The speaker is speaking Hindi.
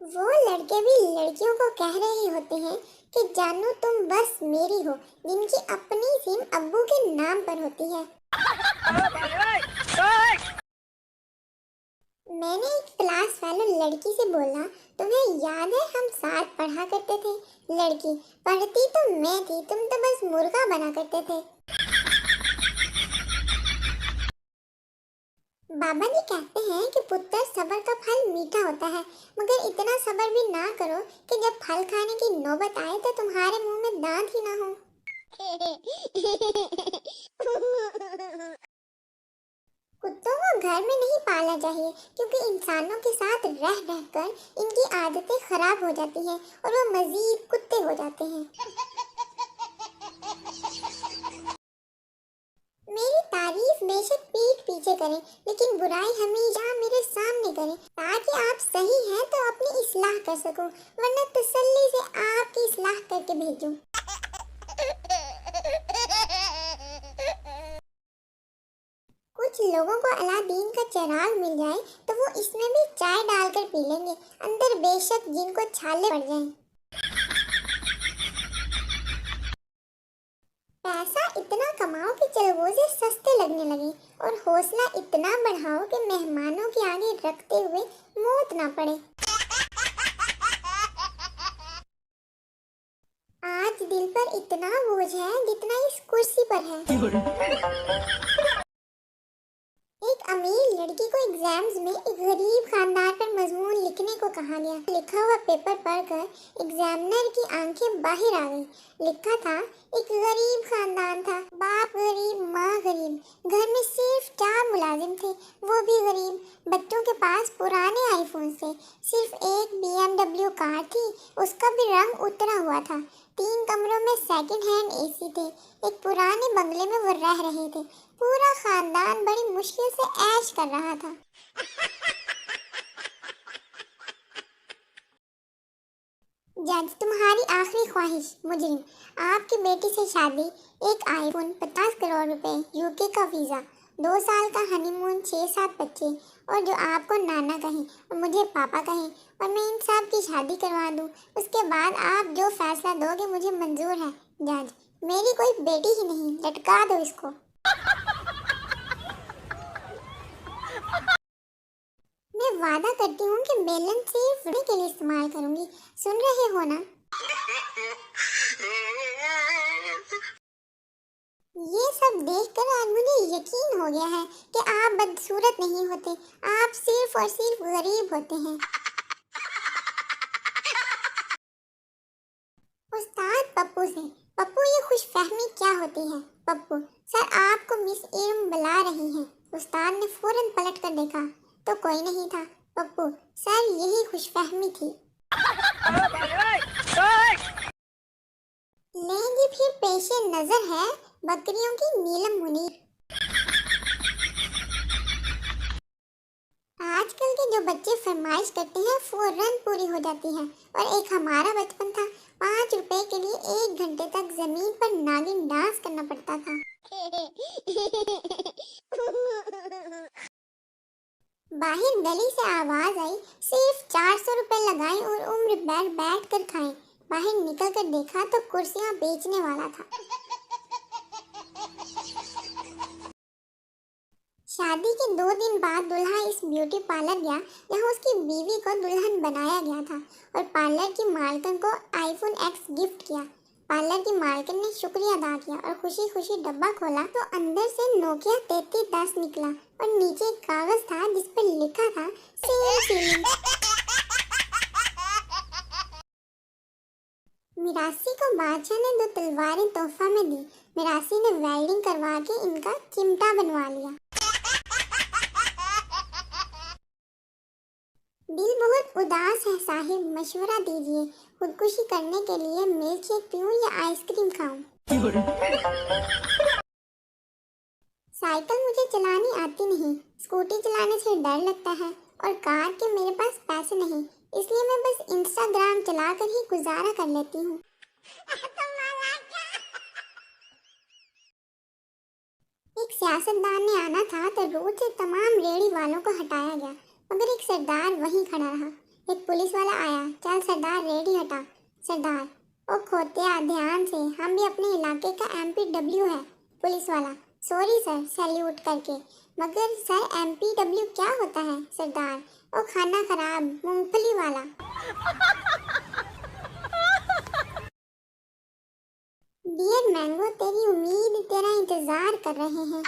वो लड़के भी लड़कियों को कह रहे होते हैं कि जानू तुम बस मेरी हो, जिनकी अपनी सिम अब्बू के नाम पर होती है। मैंने एक क्लास फेलो लड़की से बोला, तुम्हें याद है हम साथ पढ़ा करते थे? लड़की, पढ़ती तो मैं थी, तुम तो बस मुर्गा बना करते थे। बाबा जी कहते हैं कि पुत्र सब्र का फल मीठा होता है, मगर इतना सब्र भी ना करो कि जब फल खाने की नौबत आए तो तुम्हारे मुंह में दांत ही ना हो। कुत्तों को घर में नहीं पालना चाहिए, क्योंकि इंसानों के साथ रह रहकर इनकी आदतें खराब हो जाती हैं और वो मजीद कुत्ते हो जाते हैं। मेरी तारीफ बेशक पीठ पीछे करें, लेकिन बुराई हमेशा मेरे सामने करें, ताकि आप सही हैं तो अपनी इस्लाह कर सकूं, वरना तसल्ली से आपकी इस्लाह करके भेजूं। कुछ लोगों को अलादीन का चिराग मिल जाए तो वो इसमें भी चाय डालकर पी लेंगे, अंदर बेशक जिनको छाले पड़ जाएं। पैसा इतना कमाओ कि चलगोजे सस्ते लगने लगे, और हौसला इतना बढ़ाओ कि मेहमानों के आगे रखते हुए मौत ना पड़े। आज दिल पर इतना बोझ है जितना इस कुर्सी पर है। एक अमीर लड़की को एग्जाम्स में एक गरीब खानदान पर मजमून लिखने को कहा गया। लिखा हुआ पेपर पढ़कर एग्जामिनर की आंखें बाहर आ गई। लिखा था, एक गरीब खानदान था, बाप गरीब, माँ गरीब, घर में सिर्फ 4 मुलाजिम थे, वो भी गरीब। बच्चों के पास पुराने आईफोन थे, सिर्फ एक BMW कार थी, उसका भी रंग उतरा हुआ था। 3 कमरों में सेकंड हैंड एसी थे। एक पुराने बंगले में वो रह रहे थे। पूरा खानदान बड़ी मुश्किल से ऐश कर रहा था। जज, तुम्हारी आखिरी ख्वाहिश मुजरिम, आपकी बेटी से शादी, एक आईफोन, 50 करोड़ रुपए, यूके का वीजा, 2 साल का हनीमून, 6-7 बच्चे, और जो आपको नाना कहें और मुझे पापा कहें, और मैं इन सब की शादी करवा दूं। उसके बाद आप जो फैसला दोगे मुझे मंजूर है। जज, मेरी कोई बेटी ही नहीं, लटका दो इसको। मैं वादा करती हूँ कि बेलन सिर्फ फ्री के लिए इस्तेमाल करूंगी। सुन रहे हो ना? ये सब देखकर आज मुझे यकीन हो गया है कि आप बदसूरत नहीं होते, आप सिर्फ और सिर्फ गरीब होते हैं। उस्ताद पप्पू से, पप्पू ये खुशफहमी क्या होती है? पप्पू, सर आपको मिस इल्म बुला रही हैं। उस्ताद ने फौरन पलट कर देखा तो कोई नहीं था। पप्पू, सर यही खुशफहमी थी। लेंगी फिर पेशे नजर है बकरियों की नीलम मुनीर। आजकल के जो बच्चे फरमाइश करते हैं फौरन पूरी हो जाती है, और एक हमारा बचपन था, 5 रुपए के लिए 1 घंटे तक जमीन पर नागिन डांस करना पड़ता था। बाहर गली से आवाज आई, सिर्फ 400 रुपए लगाएं और उम्र भर बैठ कर खाएं। बाहर निकल कर देखा तो कुर्सियां बेचने वाला था। शादी के 2 दिन बाद दूल्हा इस ब्यूटी पार्लर गया जहां उसकी बीवी को दुल्हन बनाया गया था, और पार्लर की मालकिन को आईफोन X गिफ्ट किया। पार्लर की मालकिन ने शुक्रिया अदा किया और खुशी खुशी डब्बा खोला तो अंदर से नोकिया 3310 निकला, और नीचे एक कागज था जिस पर लिखा था, सेम फीलिंग। मिरासी को बादशाह ने 2 तलवारें तोहफा में दी। मिरासी ने वेल्डिंग करवा के इनका चिमटा बनवा लिया। दिल बहुत उदास है साहिब, मशवरा दीजिए, खुदकुशी करने के लिए मिल्क शेक पीऊं या आइसक्रीम खाऊं? साइकिल मुझे चलानी आती नहीं, स्कूटी चलाने से डर लगता है, और कार के मेरे पास पैसे नहीं, इसलिए मैं बस इंस्टाग्राम चलाकर ही गुजारा कर लेती हूँ। एक सियासतदान ने आना था तो रोड से तमाम रेहड़ी वालों को हटाया गया, मगर एक सरदार वहीं खड़ा रहा। एक पुलिस वाला आया, चल सरदार रेडी हटा। सरदार, ओ खोतिया ध्यान से, हम भी अपने इलाके का MPW है। पुलिस वाला, सॉरी सर, सैल्यूट करके। मगर सर MPW क्या होता है? सरदार, ओ खाना खराब मूंगफली वाला। डियर मैंगो, तेरी उम्मीद तेरा इंतजार कर रहे हैं।